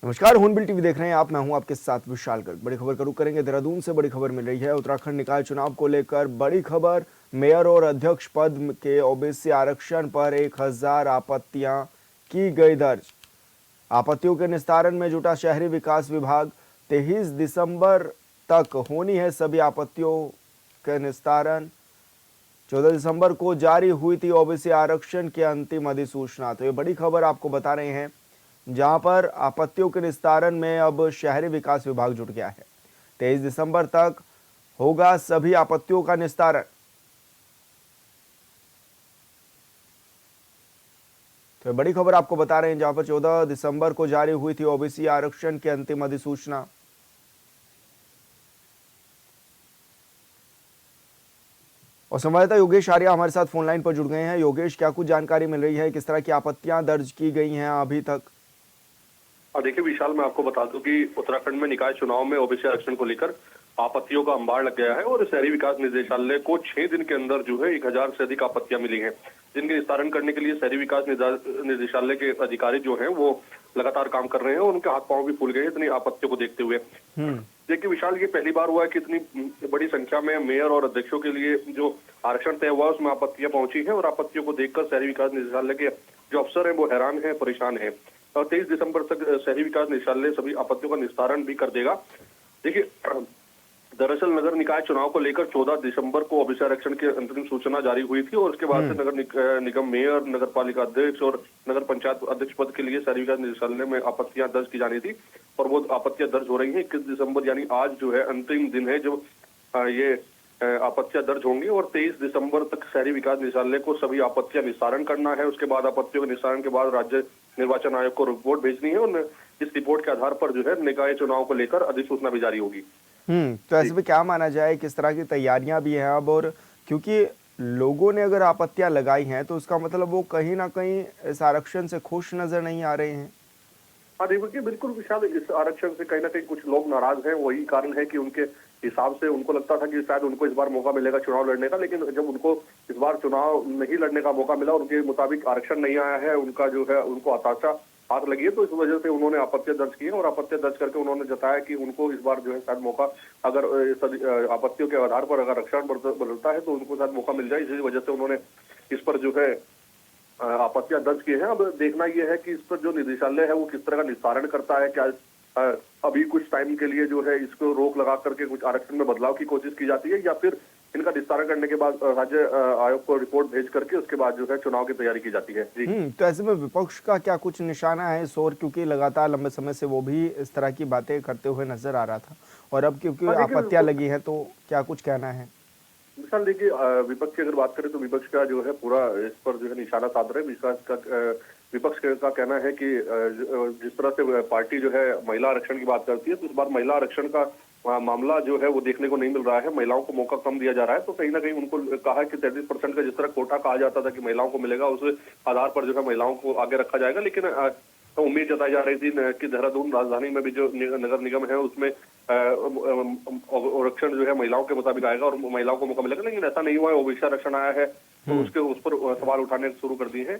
नमस्कार, हूनबिल टीवी देख रहे हैं आप। मैं हूं आपके साथ विशाल गर्ग। बड़ी खबर का रुख करेंगे देहरादून से। बड़ी खबर मिल रही है उत्तराखंड निकाय चुनाव को लेकर। बड़ी खबर, मेयर और अध्यक्ष पद के ओबीसी आरक्षण पर 1000 आपत्तियां की गई दर्ज। आपत्तियों के निस्तारण में जुटा शहरी विकास विभाग। 23 दिसंबर तक होनी है सभी आपत्तियों के निस्तारण। 14 दिसंबर को जारी हुई थी ओबीसी आरक्षण की अंतिम अधिसूचना। तो ये बड़ी खबर आपको बता रहे हैं, जहां पर आपत्तियों के निस्तारण में अब शहरी विकास विभाग जुट गया है। 23 दिसंबर तक होगा सभी आपत्तियों का निस्तारण। तो बड़ी खबर आपको बता रहे हैं, जहां पर 14 दिसंबर को जारी हुई थी ओबीसी आरक्षण की अंतिम अधिसूचना। और संवाददाता योगेश आर्या हमारे साथ फोन लाइन पर जुड़ गए हैं। योगेश, क्या कुछ जानकारी मिल रही है? किस तरह की आपत्तियां दर्ज की गई हैं अभी तक? देखिए विशाल, मैं आपको बता दूं कि उत्तराखंड में निकाय चुनाव में ओबीसी आरक्षण को लेकर आपत्तियों का अंबार लग गया है और शहरी विकास निदेशालय को 6 दिन के अंदर जो है 1000 से अधिक आपत्तियां मिली हैं, जिनके निस्तारण करने के लिए शहरी विकास निदेशालय के अधिकारी जो हैं वो लगातार काम कर रहे हैं और उनके हाथ पांव भी फूल गए इतनी आपत्तियों को देखते हुए। देखिए विशाल, ये पहली बार हुआ है कि इतनी बड़ी संख्या में मेयर और अध्यक्षों के लिए जो आरक्षण तय हुआ उसमें आपत्तियां पहुंची है और आपत्तियों को देखकर शहरी विकास निदेशालय के जो अफसर है वो हैरान है, परेशान है। और 23 दिसंबर तक शहरी विकास निदेशालय सभी आपत्तियों का निस्तारण भी कर देगा। देखिए दरअसल नगर निकाय चुनाव को लेकर 14 दिसंबर को ओबीसी आरक्षण की अंतिम सूचना जारी हुई थी और उसके बाद से नगर निगम मेयर, नगर पालिका अध्यक्ष और नगर पंचायत अध्यक्ष पद के लिए शहरी विकास निदेशालय में आपत्तियां दर्ज की जानी थी और वो आपत्तियां दर्ज हो रही हैं। 21 दिसंबर यानी आज जो है अंतिम दिन है जब ये आपत्तियां दर्ज होंगी और 23 दिसंबर तक शहरी विकास निदेशालय को सभी आपत्तियां निस्तारण करना है। उसके बाद आपत्तियों के निस्तारण के बाद राज्य निर्वाचन आयोग को रिपोर्ट भेजनी है और इस रिपोर्ट के आधार पर जो है निकाय चुनाव को लेकर अधिसूचना भी जारी होगी। तो ऐसे में क्या माना जाए, किस तरह की तैयारियां भी हैं अब? और क्योंकि लोगों ने अगर आपत्तियां लगाई हैं तो उसका मतलब वो कहीं ना कहीं इस आरक्षण से खुश नजर नहीं आ रहे हैं। देखिए बिल्कुल विशाल, इस आरक्षण से कहीं ना कहीं कुछ लोग नाराज हैं। वही कारण है कि उनके हिसाब से उनको लगता था कि शायद उनको इस बार मौका मिलेगा चुनाव लड़ने का, लेकिन जब उनको इस बार चुनाव नहीं लड़ने का मौका मिला, उनके मुताबिक आरक्षण नहीं आया है, उनका जो है उनको हताशा हाथ लगी है, तो इस वजह से उन्होंने आपत्तियां दर्ज की है और आपत्तियां दर्ज करके उन्होंने जताया कि उनको इस बार जो है शायद मौका, अगर आपत्तियों के आधार पर अगर आरक्षण बदलता है तो उनको शायद मौका मिल जाए। इसी वजह से उन्होंने इस पर जो है आपत्तियां दर्ज की हैं। अब देखना यह है कि इस पर जो निदेशालय है वो किस तरह का निस्तारण करता है। क्या अभी कुछ टाइम के लिए जो है इसको रोक लगा करके कुछ आरक्षण में बदलाव की कोशिश की जाती है या फिर इनका निस्तारण करने के बाद राज्य आयोग को रिपोर्ट भेज करके उसके बाद जो है चुनाव की तैयारी की जाती है। जी तो ऐसे में विपक्ष का क्या कुछ निशाना है इस ओर? क्योंकि लगातार लंबे समय से वो भी इस तरह की बातें करते हुए नजर आ रहा था और अब क्योंकि आपत्तियां लगी है तो क्या कुछ कहना है? विशाल देखिए, विपक्ष की अगर बात करें तो विपक्ष का जो है पूरा इस पर जो है निशाना साध रहे। विपक्ष का कहना है कि जिस तरह से पार्टी जो है महिला आरक्षण की बात करती है तो इस बार महिला आरक्षण का मामला जो है वो देखने को नहीं मिल रहा है। महिलाओं को मौका कम दिया जा रहा है, तो कहीं ना कहीं उनको कहा कि 33% का जिस तरह कोटा कहा जाता था कि महिलाओं को मिलेगा, उस आधार पर जो है महिलाओं को आगे रखा जाएगा। लेकिन तो उम्मीद जताई जा रही थी कि देहरादून राजधानी में भी जो नगर निगम है उसमें आरक्षण जो है महिलाओं के मुताबिक आएगा और महिलाओं को मौका मिलेगा, लेकिन ऐसा नहीं हुआ है। ओबीसी आरक्षण आया है तो उसके उस पर सवाल उठाने शुरू कर दिए हैं।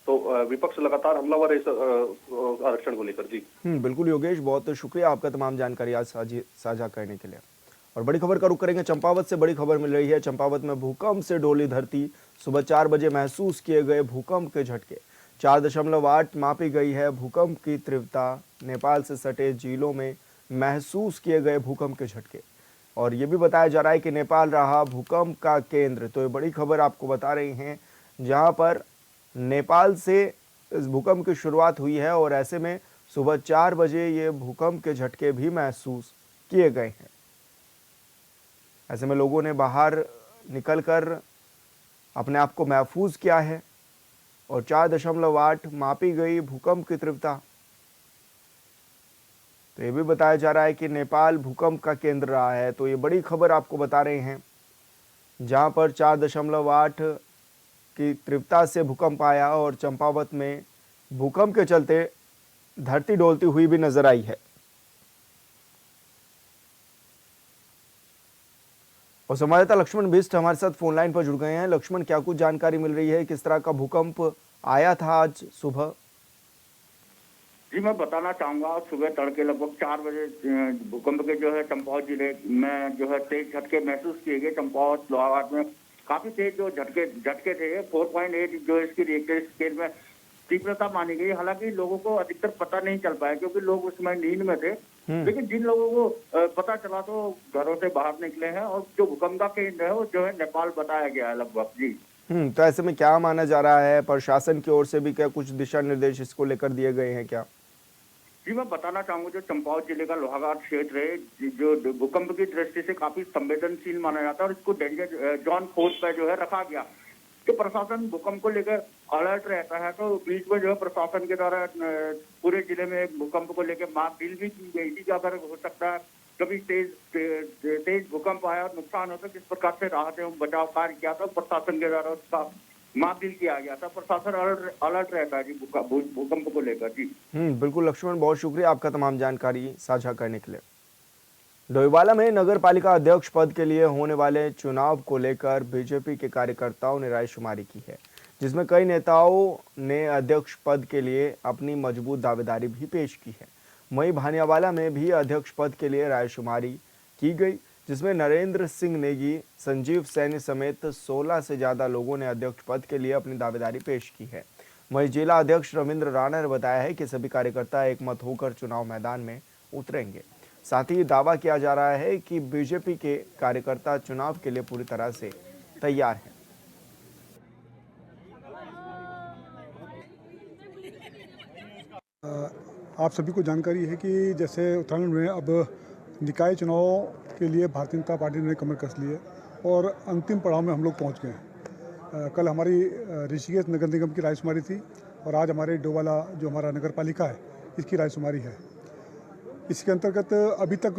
तो विपक्ष लगातार हमलावर है इस आरक्षण को लेकर। जी बिल्कुल योगेश, बहुत शुक्रिया आपका तमाम जानकारी आज साझा करने के लिए। और बड़ी खबर का रुख करेंगे चंपावत से। बड़ी खबर मिल रही है, चंपावत में भूकंप से डोली धरती। सुबह 4 बजे महसूस किए गए भूकंप के झटके। 4.8 मापी गई है भूकंप की तीव्रता। नेपाल से सटे जिलों में महसूस किए गए भूकंप के झटके। और ये भी बताया जा रहा है कि नेपाल रहा भूकंप का केंद्र। तो ये बड़ी खबर आपको बता रही हैं, जहां पर नेपाल से इस भूकंप की शुरुआत हुई है और ऐसे में सुबह 4 बजे ये भूकंप के झटके भी महसूस किए गए हैं। ऐसे में लोगों ने बाहर निकलकर अपने आप को महफूज किया है और 4.8 मापी गई भूकंप की तीव्रता। तो ये भी बताया जा रहा है कि नेपाल भूकंप का केंद्र रहा है। तो ये बड़ी खबर आपको बता रहे हैं, जहां पर 4.8 की तीव्रता से भूकंप आया और चंपावत में भूकंप के चलते धरती डोलती हुई भी नजर आई है। और संवाददाता लक्ष्मण बिष्ट हमारे साथ फोन लाइन पर जुड़ गए हैं। लक्ष्मण, क्या कुछ जानकारी मिल रही है? किस तरह का भूकंप आया था आज सुबह? जी, मैं बताना चाहूँगा सुबह तड़के लगभग 4 बजे भूकंप के जो है चंपावत जिले में जो है तेज झटके महसूस किए गए। चंपावत, लोहाघाट में काफ़ी तेज जो झटके झटके थे। 4.8 जो इसकी रिक्टर स्केल में तीव्रता मानी गई। हालाँकि लोगों को अधिकतर पता नहीं चल पाया क्योंकि लोग उस समय नींद में थे। हम्म। लेकिन जिन लोगों को पता चला तो घरों से बाहर निकले हैं और जो भूकंप का केंद्र है वो जो है नेपाल बताया गया है लगभग। जी। तो ऐसे में क्या माना जा रहा है, प्रशासन की ओर से भी क्या कुछ दिशा निर्देश इसको लेकर दिए गए हैं क्या? जी, मैं बताना चाहूँगा जो चंपावत जिले का लोहाघाट क्षेत्र है, जो भूकंप की दृष्टि से काफ़ी संवेदनशील माना जाता है और इसको डेंजर ज़ोन 4 पे जो है रखा गया। तो प्रशासन भूकंप को लेकर अलर्ट रहता है, तो बीच में जो है प्रशासन के द्वारा पूरे जिले में भूकंप को लेकर मॉक ड्रिल भी की गई थी कि अगर हो सकता है कभी तेज भूकंप आया और नुकसान हो तो किस प्रकार से राहत एवं बचाव कार्य किया था। प्रशासन के द्वारा उसका मॉक ड्रिल किया गया था। प्रशासन अलर्ट रहता है जी भूकंप को लेकर। जी। बिल्कुल लक्ष्मण, बहुत शुक्रिया आपका तमाम जानकारी साझा करने के लिए। डोईवाला में नगर पालिका अध्यक्ष पद के लिए होने वाले चुनाव को लेकर बीजेपी के कार्यकर्ताओं ने रायशुमारी की है, जिसमें कई नेताओं ने अध्यक्ष पद के लिए अपनी मजबूत दावेदारी भी पेश की है। वहीं भानियावाला में भी अध्यक्ष पद के लिए रायशुमारी की गई, जिसमें नरेंद्र सिंह नेगी, संजीव सैनी समेत 16 से ज्यादा लोगों ने अध्यक्ष पद के लिए अपनी दावेदारी पेश की है। वहीं जिला अध्यक्ष रविंद्र राणा ने बताया है कि सभी कार्यकर्ता एकमत होकर चुनाव मैदान में उतरेंगे। साथ ही दावा किया जा रहा है कि बीजेपी के कार्यकर्ता चुनाव के लिए पूरी तरह से तैयार हैं। आप सभी को जानकारी है कि जैसे उत्तराखंड में अब निकाय चुनाव के लिए भारतीय जनता पार्टी ने कमर कस ली है और अंतिम पड़ाव में हम लोग पहुंच गए हैं। कल हमारी ऋषिकेश नगर निगम की रायशुमारी थी और आज हमारे डोवाला जो हमारा नगर पालिका है इसकी रायशुमारी है। इसके अंतर्गत अभी तक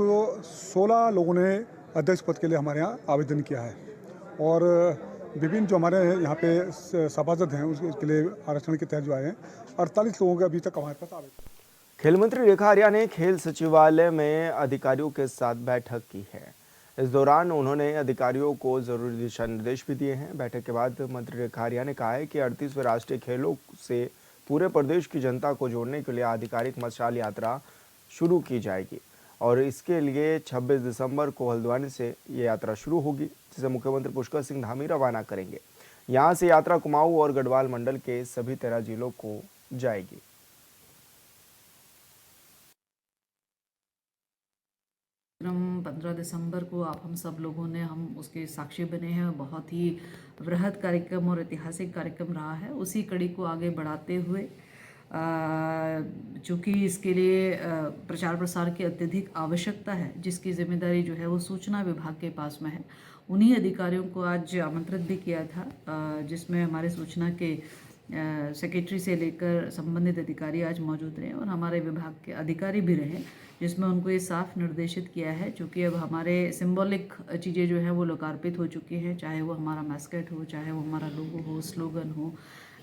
16 लोगों ने अध्यक्ष पद के लिए हमारे यहाँ आवेदन किया है और विभिन्न जो हमारे यहाँ पे सभासद हैं उसके लिए आरक्षण के तहत जो आए हैं 48 लोगों के अभी तक हमारे पास आवेदन। खेल मंत्री रेखा आर्या ने खेल सचिवालय में अधिकारियों के साथ बैठक की है। इस दौरान उन्होंने अधिकारियों को जरूरी दिशा निर्देश भी दिए हैं। बैठक के बाद मंत्री रेखा आर्या ने कहा है कि 38वें राष्ट्रीय खेलों से पूरे प्रदेश की जनता को जोड़ने के लिए आधिकारिक मशाल यात्रा शुरू की जाएगी और इसके लिए 26 दिसंबर को हल्द्वानी से ये यात्रा शुरू होगी, जिसे मुख्यमंत्री पुष्कर सिंह धामी रवाना करेंगे। यहाँ से यात्रा कुमाऊं और गढ़वाल मंडल के सभी 13 जिलों को जाएगी। 15 दिसंबर को आप हम सब लोगों ने हम उसके साक्षी बने हैं। बहुत ही वृहद कार्यक्रम और ऐतिहासिक कार्यक्रम रहा है। उसी कड़ी को आगे बढ़ाते हुए चूँकि इसके लिए प्रचार प्रसार की अत्यधिक आवश्यकता है, जिसकी जिम्मेदारी जो है वो सूचना विभाग के पास में है। उन्हीं अधिकारियों को आज आमंत्रित भी किया था, जिसमें हमारे सूचना के सेक्रेटरी से लेकर संबंधित अधिकारी आज मौजूद रहे और हमारे विभाग के अधिकारी भी रहे, जिसमें उनको ये साफ निर्देशित किया है। चूँकि अब हमारे सिंबॉलिक चीज़ें जो है वो लोकार्पित हो चुकी हैं, चाहे वो हमारा मैस्केट हो, चाहे वो हमारा लोगो हो, स्लोगन हो,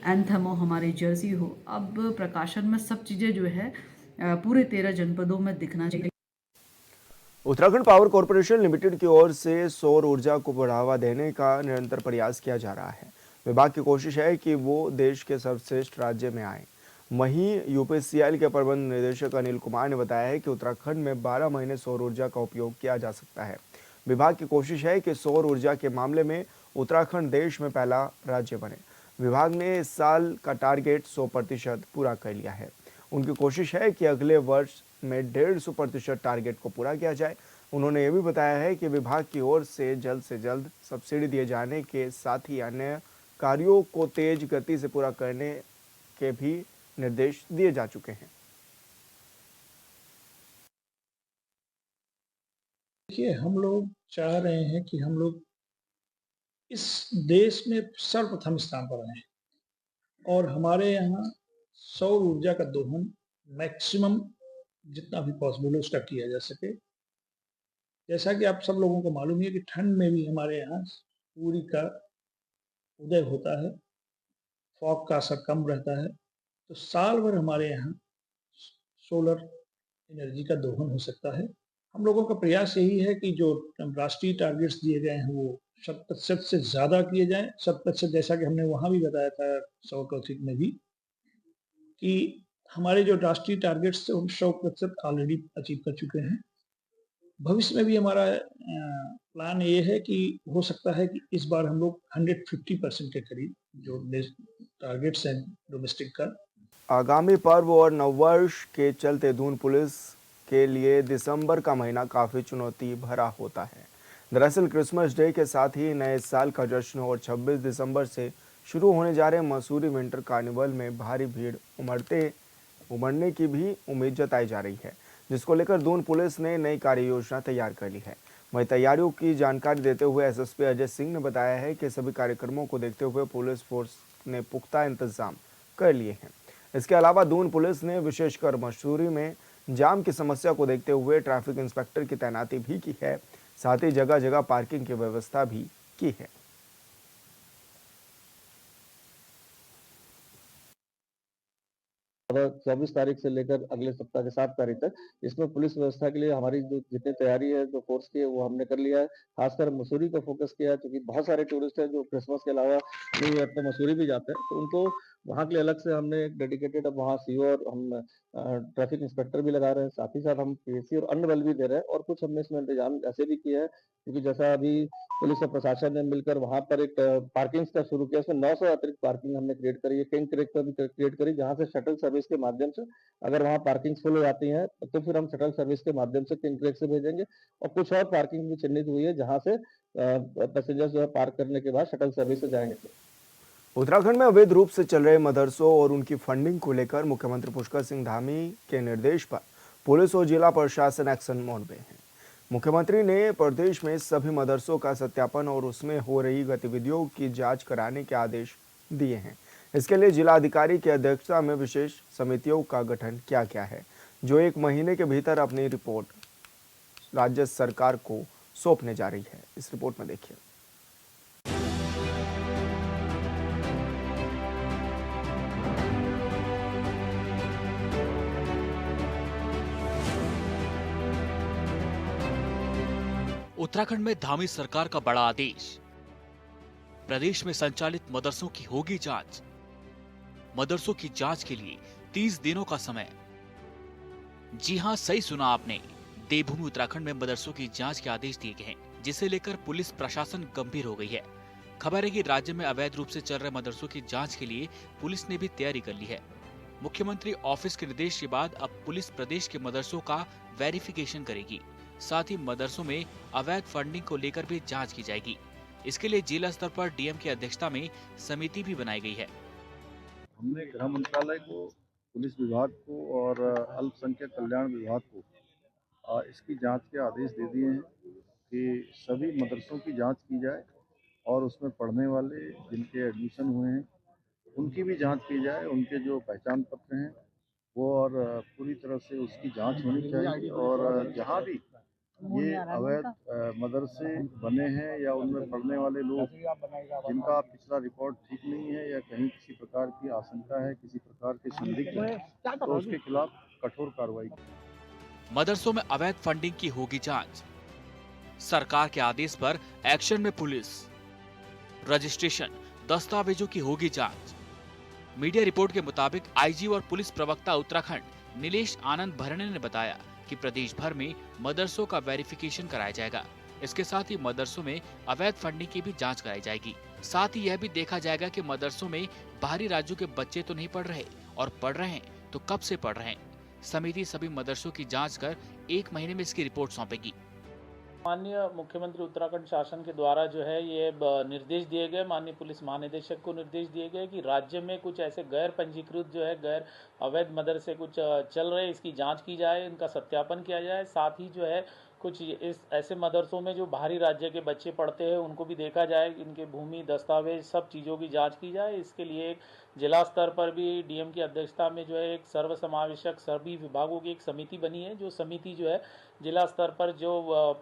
एंथम हो, हमारी जर्सी हो। अब प्रकाशन में सब चीज़ें जो है पूरे 13 जनपदों में दिखना चाहिए। उत्तराखंड पावर कॉरपोरेशन लिमिटेड की ओर से सौर ऊर्जा को बढ़ावा देने का निरंतर प्रयास किया जा रहा है। विभाग की कोशिश है कि वो देश के सर्वश्रेष्ठ राज्य में आए। वहीं यूपीसीएल के प्रबंध निदेशक अनिल कुमार ने बताया है कि उत्तराखंड में 12 महीने सौर ऊर्जा का उपयोग किया जा सकता है। विभाग की कोशिश है कि सौर ऊर्जा के मामले में उत्तराखंड देश में पहला राज्य बने। विभाग ने इस साल का टारगेट 100% पूरा कर लिया है। उनकी कोशिश है कि अगले वर्ष में 150% टारगेट को पूरा किया जाए। उन्होंने ये भी बताया है कि विभाग की ओर से जल्द सब्सिडी दिए जाने के साथ ही अन्य कार्यों को तेज गति से पूरा करने के भी निर्देश दिए जा चुके हैं। देखिए, हम लोग चाह रहे हैं कि हम लोग इस देश में सर्वप्रथम स्थान पर आए और हमारे यहाँ सौर ऊर्जा का दोहन मैक्सिमम जितना भी पॉसिबल है उसका किया जा सके। जैसा कि आप सब लोगों को मालूम है कि ठंड में भी हमारे यहाँ सूर्य का उदय होता है, फॉग का असर कम रहता है, तो साल भर हमारे यहाँ सोलर एनर्जी का दोहन हो सकता है। हम लोगों का प्रयास यही है कि जो राष्ट्रीय टारगेट्स दिए गए हैं वो 100% से ज़्यादा किए जाएं। 100% जैसा कि हमने वहाँ भी बताया था साउथ टॉपिक में भी कि हमारे जो राष्ट्रीय टारगेट्स थे, हम 100% ऑलरेडी अचीव कर चुके हैं। भविष्य में भी हमारा प्लान ये है कि हो सकता है कि इस बार हम लोग 150% के करीब जो टारगेट्स हैं डोमेस्टिक का। आगामी पर्व और नववर्ष के चलते दून पुलिस के लिए दिसंबर का महीना काफ़ी चुनौती भरा होता है। दरअसल क्रिसमस डे के साथ ही नए साल का जश्न और 26 दिसंबर से शुरू होने जा रहे मसूरी विंटर कार्निवल में भारी भीड़ उमड़ने की भी उम्मीद जताई जा रही है, जिसको लेकर दून पुलिस ने नई कार्य योजना तैयार कर ली है। वहीं तैयारियों की जानकारी देते हुए एसएसपी अजय सिंह ने बताया है कि सभी कार्यक्रमों को देखते हुए पुलिस फोर्स ने पुख्ता इंतजाम कर लिए हैं। इसके अलावा दून पुलिस ने विशेषकर मसूरी में जाम की समस्या को देखते हुए ट्रैफिक इंस्पेक्टर की तैनाती भी की है, साथ ही जगह जगह पार्किंग की व्यवस्था भी की है। 24 तारीख से लेकर अगले सप्ताह के 7 तारीख तक इसमें पुलिस व्यवस्था के लिए हमारी जो जितनी तैयारी है जो फोर्स की है वो हमने कर लिया है। खासकर मसूरी को फोकस किया है, क्योंकि बहुत सारे टूरिस्ट हैं जो क्रिसमस के अलावा न्यू ईयर पे मसूरी भी जाते हैं, तो उनको वहाँ के लिए अलग से हमने एक डेडिकेटेड अब वहाँ सीओ और हम ट्रैफिक इंस्पेक्टर भी लगा रहे हैं, साथ ही साथ हम पीएसी और अन्य बल भी दे रहे हैं। और कुछ हमने इसमें इंतजाम ऐसे भी किया है, क्योंकि जैसा अभी पुलिस और प्रशासन ने मिलकर वहाँ पर एक पार्किंग का शुरू किया, उसमें 900 अतिरिक्त पार्किंग हमने क्रिएट करी है, किंग क्रेक पर भी क्रिएट करी, जहाँ से शटल सर्विस के माध्यम से अगर वहाँ पार्किंग फुल हो जाती है तो फिर हम शटल सर्विस के माध्यम से किंग क्रेक से भेजेंगे। और कुछ और पार्किंग भी चिन्हित हुई है जहाँ से पैसेंजर्स जो है पार्क करने के बाद शटल सर्विस से जाएंगे। उत्तराखंड में अवैध रूप से चल रहे मदरसों और उनकी फंडिंग को लेकर मुख्यमंत्री पुष्कर सिंह धामी के निर्देश पर पुलिस और जिला प्रशासन एक्शन मोड में है। मुख्यमंत्री ने प्रदेश में सभी मदरसों का सत्यापन और उसमें हो रही गतिविधियों की जांच कराने के आदेश दिए हैं। इसके लिए जिला अधिकारी की अध्यक्षता में विशेष समितियों का गठन किया गया है, जो 1 महीने के भीतर अपनी रिपोर्ट राज्य सरकार को सौंपने जा रही है। इस रिपोर्ट में देखिए। उत्तराखंड में धामी सरकार का बड़ा आदेश। प्रदेश में संचालित मदरसों की होगी जांच। मदरसों की जांच के लिए 30 दिनों का समय। जी हां, सही सुना आपने। देवभूमि उत्तराखंड में मदरसों की जांच के आदेश दिए गए हैं, जिसे लेकर पुलिस प्रशासन गंभीर हो गई है। खबर है कि राज्य में अवैध रूप से चल रहे मदरसों की जांच के लिए पुलिस ने भी तैयारी कर ली है। मुख्यमंत्री ऑफिस के निर्देश के बाद अब पुलिस प्रदेश के मदरसों का वेरिफिकेशन करेगी। साथ ही मदरसों में अवैध फंडिंग को लेकर भी जांच की जाएगी। इसके लिए जिला स्तर पर डीएम की अध्यक्षता में समिति भी बनाई गई है। हमने गृह मंत्रालय को, पुलिस विभाग को और अल्पसंख्यक कल्याण विभाग को इसकी जांच के आदेश दे दिए हैं कि सभी मदरसों की जांच की जाए और उसमें पढ़ने वाले जिनके एडमिशन हुए हैं उनकी भी जांच की जाए। उनके जो पहचान पत्र हैं वो और पूरी तरह से उसकी जांच होनी चाहिए। और जहाँ भी ये अवैध मदरसे बने हैं या उनमें पढ़ने वाले लोग जिनका पिछला रिकॉर्ड ठीक नहीं है या कहीं किसी प्रकार की आशंका है, किसी प्रकार के संदिग्ध है, तो उसके खिलाफ कठोर कार्रवाई। मदरसों में अवैध फंडिंग की होगी जांच। सरकार के आदेश पर एक्शन में पुलिस। रजिस्ट्रेशन, दस्तावेजों की होगी जांच। मीडिया रिपोर्ट के मुताबिक आईजी और पुलिस प्रवक्ता उत्तराखंड नीलेश आनंद भरणे ने बताया कि प्रदेश भर में मदरसों का वेरिफिकेशन कराया जाएगा। इसके साथ ही मदरसों में अवैध फंडिंग की भी जांच कराई जाएगी। साथ ही यह भी देखा जाएगा कि मदरसों में बाहरी राज्यों के बच्चे तो नहीं पढ़ रहे, और पढ़ रहे हैं तो कब से पढ़ रहे हैं। समिति सभी मदरसों की जांच कर 1 महीने में इसकी रिपोर्ट सौंपेगी। माननीय मुख्यमंत्री उत्तराखंड शासन के द्वारा जो है ये निर्देश दिए गए, माननीय पुलिस महानिदेशक को निर्देश दिए गए कि राज्य में कुछ ऐसे गैर पंजीकृत जो है गैर अवैध मदरसे कुछ चल रहे, इसकी जांच की जाए, इनका सत्यापन किया जाए। साथ ही जो है कुछ इस ऐसे मदरसों में जो बाहरी राज्य के बच्चे पढ़ते हैं उनको भी देखा जाए, इनके भूमि दस्तावेज सब चीज़ों की जांच की जाए। इसके लिए एक जिला स्तर पर भी डीएम की अध्यक्षता में जो है एक सर्वसमावेशक सभी विभागों की एक समिति बनी है। जो समिति जो है जिला स्तर पर जो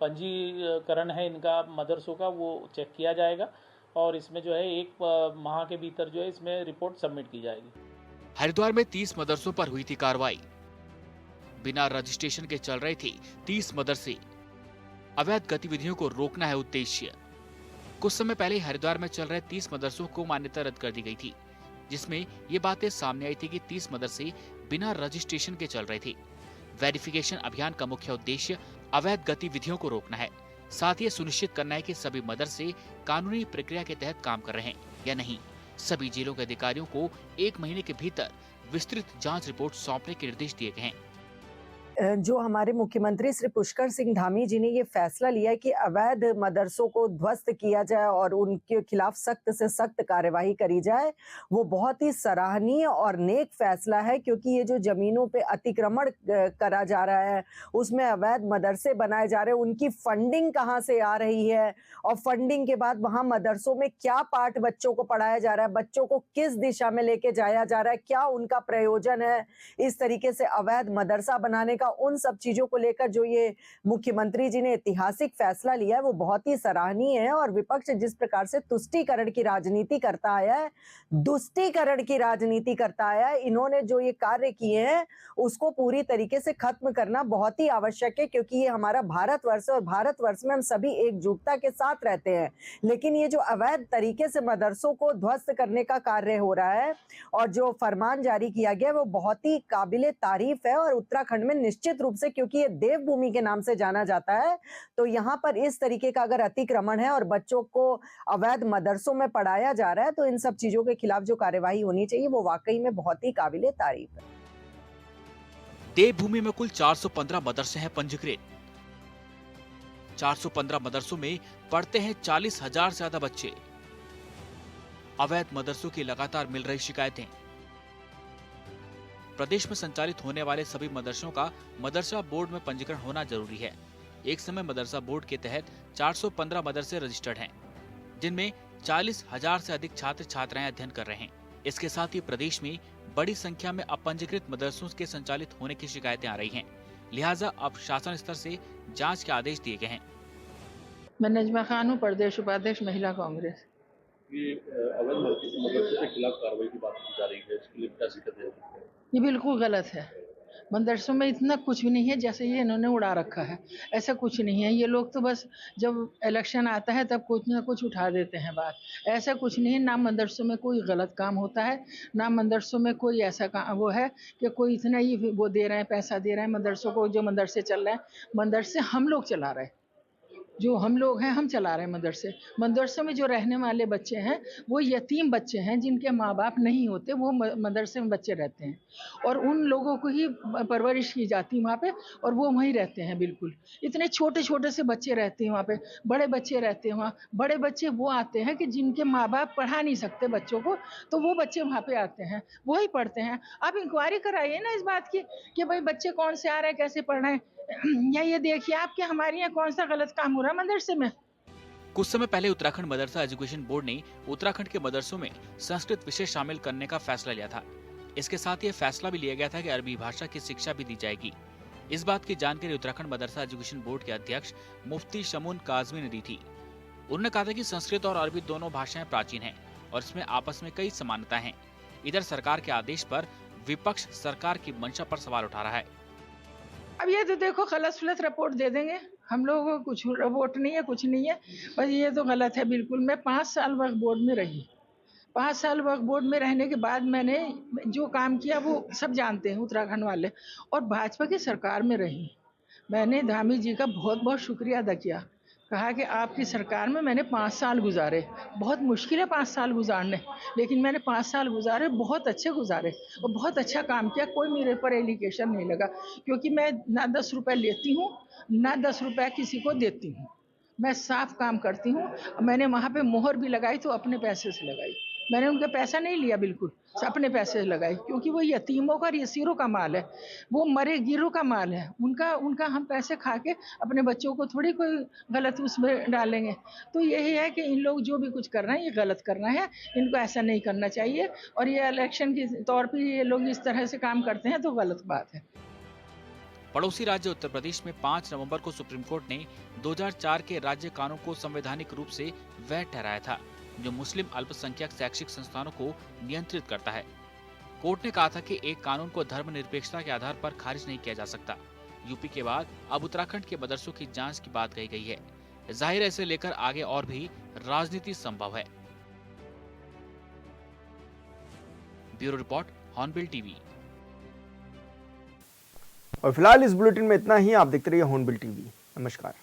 पंजीकरण है इनका मदरसों का वो चेक किया जाएगा और इसमें जो है 1 माह के भीतर जो है इसमें रिपोर्ट सबमिट की जाएगी। हरिद्वार में 30 मदरसों पर हुई थी कार्रवाई। बिना रजिस्ट्रेशन के चल रहे थे 30 मदरसे। अवैध गतिविधियों को रोकना है उद्देश्य। कुछ समय पहले हरिद्वार में चल रहे 30 मदरसों को मान्यता रद्द कर दी गई थी, जिसमें ये बातें सामने आई थी कि 30 मदरसे बिना रजिस्ट्रेशन के चल रही थी। वेरिफिकेशन अभियान का मुख्य उद्देश्य अवैध गतिविधियों को रोकना है, साथ ही सुनिश्चित करना है कि सभी मदरसे कानूनी प्रक्रिया के तहत काम कर रहे हैं या नहीं। सभी जिलों के अधिकारियों को 1 महीने के भीतर विस्तृत जांच रिपोर्ट सौंपने के निर्देश दिए गए हैं। जो हमारे मुख्यमंत्री श्री पुष्कर सिंह धामी जी ने ये फैसला लिया है कि अवैध मदरसों को ध्वस्त किया जाए और उनके खिलाफ सख्त से सख्त कार्यवाही करी जाए, वो बहुत ही सराहनीय और नेक फैसला है, क्योंकि ये जो जमीनों पे अतिक्रमण करा जा रहा है, उसमें अवैध मदरसे बनाए जा रहे हैं, उनकी फंडिंग कहाँ से आ रही है और फंडिंग के बाद वहाँ मदरसों में क्या पाठ बच्चों को पढ़ाया जा रहा है, बच्चों को किस दिशा में लेके जाया जा रहा है, क्या उनका प्रयोजन है इस तरीके से अवैध मदरसा बनाने का, उन सब चीजों को लेकर जो ये मुख्यमंत्री जी ने ऐतिहासिक फैसला लिया है वो बहुत ही सराहनीय है। और विपक्ष जिस प्रकार से तुष्टीकरण की राजनीति करता आया है, दुष्टीकरण की राजनीति करता आया है, इन्होंने जो ये कार्य किए हैं उसको पूरी तरीके से खत्म करना बहुत ही आवश्यक है, क्योंकि ये हमारा भारतवर्ष है और भारतवर्ष में हम सभी एकजुटता के साथ रहते हैं। लेकिन ये जो अवैध तरीके से मदरसों को ध्वस्त करने का कार्य हो रहा है और जो फरमान जारी किया गया वो बहुत ही काबिले तारीफ है। और उत्तराखंड में निश्चित रूप से, क्योंकि ये देवभूमि के नाम से जाना जाता है, तो यहाँ पर इस तरीके का अगर अतिक्रमण है और बच्चों को अवैध मदरसों में पढ़ाया जा रहा है तो इन सब चीजों के खिलाफ जो कार्यवाही होनी चाहिए वो वाकई में बहुत ही काबिले तारीफ है। देवभूमि में कुल 415 मदरसे हैं पंजीकृत। 415 मदरसों में पढ़ते हैं 40,000 से ज्यादा बच्चे। अवैध मदरसों की लगातार मिल रही शिकायतें। प्रदेश में संचालित होने वाले सभी मदरसों का मदरसा बोर्ड में पंजीकरण होना जरूरी है। एक समय मदरसा बोर्ड के तहत 415 मदरसे रजिस्टर्ड हैं, जिनमें 40,000 से अधिक छात्र छात्राएं अध्ययन कर रहे हैं। इसके साथ ही प्रदेश में बड़ी संख्या में अपंजीकृत मदरसों के संचालित होने की शिकायतें आ रही हैं। लिहाजा अब शासन स्तर से जांच के आदेश दिए गए हैं। मैं नजमा खान हूँ, प्रदेश उपाध्यक्ष महिला कांग्रेस। ये अवैध मदरसे के खिलाफ कार्रवाई की बात की जा रही है, इसके लिए क्या शिकायत है? ये बिल्कुल गलत है। मदरसों में इतना कुछ भी नहीं है जैसे ये इन्होंने उड़ा रखा है, ऐसा कुछ नहीं है। ये लोग तो बस जब इलेक्शन आता है तब कुछ ना कुछ उठा देते हैं बात, ऐसा कुछ नहीं है। ना मदरसों में कोई गलत काम होता है, ना मदरसों में कोई ऐसा काम वो है कि कोई इतना ही वो दे रहे हैं, पैसा दे रहे हैं मदरसों को। जो मदरसे चल रहे हैं, मदरसे हम लोग चला रहे हैं, जो हम लोग हैं हम चला रहे हैं मदरसे। मदरसों में जो रहने वाले बच्चे हैं वो यतीम बच्चे हैं, जिनके माँ बाप नहीं होते, वो मदरसे में बच्चे रहते हैं और उन लोगों को ही परवरिश की जाती है वहाँ पे और वो वहीं रहते हैं। बिल्कुल इतने छोटे छोटे से बच्चे रहते हैं वहाँ पे, बड़े बच्चे रहते हैं वहाँ। बड़े बच्चे वो आते हैं कि जिनके माँ बाप पढ़ा नहीं सकते बच्चों को, तो वो बच्चे वहाँ पे आते हैं, वही पढ़ते हैं। आप इंक्वायरी कराइए ना इस बात की कि भाई बच्चे कौन से आ रहे हैं, कैसे पढ़ रहे हैं, या ये देखिए आप कि हमारे यहाँ कौन सा गलत काम हो रहा है मदरसे में। कुछ समय पहले उत्तराखंड मदरसा एजुकेशन बोर्ड ने उत्तराखंड के मदरसों में संस्कृत विषय शामिल करने का फैसला लिया था। इसके साथ ये फैसला भी लिया गया था कि अरबी भाषा की शिक्षा भी दी जाएगी। इस बात की जानकारी उत्तराखंड मदरसा एजुकेशन बोर्ड के अध्यक्ष मुफ्ती शमून काजमी ने दी थी। उन्होंने कहा था कि संस्कृत और अरबी दोनों भाषाएं प्राचीन हैं और इसमें आपस में कई समानताएं हैं। इधर सरकार के आदेश पर विपक्ष सरकार की मंशा पर सवाल उठा रहा है। अब ये तो देखो गलत फलत रिपोर्ट दे देंगे, हम लोगों को कुछ रिपोर्ट नहीं है, कुछ नहीं है, बस ये तो गलत है बिल्कुल। मैं 5 साल वक्त बोर्ड में रही, 5 साल वक्त बोर्ड में रहने के बाद मैंने जो काम किया वो सब जानते हैं उत्तराखंड वाले, और भाजपा की सरकार में रही। मैंने धामी जी का बहुत बहुत शुक्रिया अदा किया, कहा कि आपकी सरकार में मैंने 5 साल गुजारे। बहुत मुश्किल है 5 साल गुजारने, लेकिन मैंने 5 साल गुजारे, बहुत अच्छे गुजारे और बहुत अच्छा काम किया। कोई मेरे पर एलिगेशन नहीं लगा, क्योंकि मैं ना 10 रुपये लेती हूँ ना 10 रुपये किसी को देती हूँ। मैं साफ काम करती हूँ। मैंने वहाँ पे मोहर भी लगाई तो अपने पैसे से लगाई, मैंने उनका पैसा नहीं लिया, बिल्कुल अपने पैसे से लगाई, क्योंकि वो यतीमों का यसीरों का माल है, वो मरे गिरों का माल है। उनका हम पैसे खा के अपने बच्चों को थोड़ी कोई गलत उसमें डालेंगे। तो यही है कि इन लोग जो भी कुछ कर रहे हैं ये गलत कर रहे हैं, इनको ऐसा नहीं करना चाहिए। और ये इलेक्शन के तौर पर ये लोग इस तरह से काम करते हैं तो गलत बात है। पड़ोसी राज्य उत्तर प्रदेश में 5 नवंबर को सुप्रीम कोर्ट ने 2004 के राज्य कानून को संवैधानिक रूप से वैध ठहराया था, जो मुस्लिम अल्पसंख्यक शैक्षिक संस्थानों को नियंत्रित करता है। कोर्ट ने कहा था कि एक कानून को धर्मनिरपेक्षता के आधार पर खारिज नहीं किया जा सकता। यूपी के बाद अब उत्तराखंड के मदरसों की जांच की बात कही गई है। जाहिर है इसे लेकर आगे और भी राजनीति संभव है। Bureau report, hornbill TV. और फिलहाल इस बुलेटिन में इतना ही। आप देखते रहिए हॉर्नबिल टीवी। नमस्कार।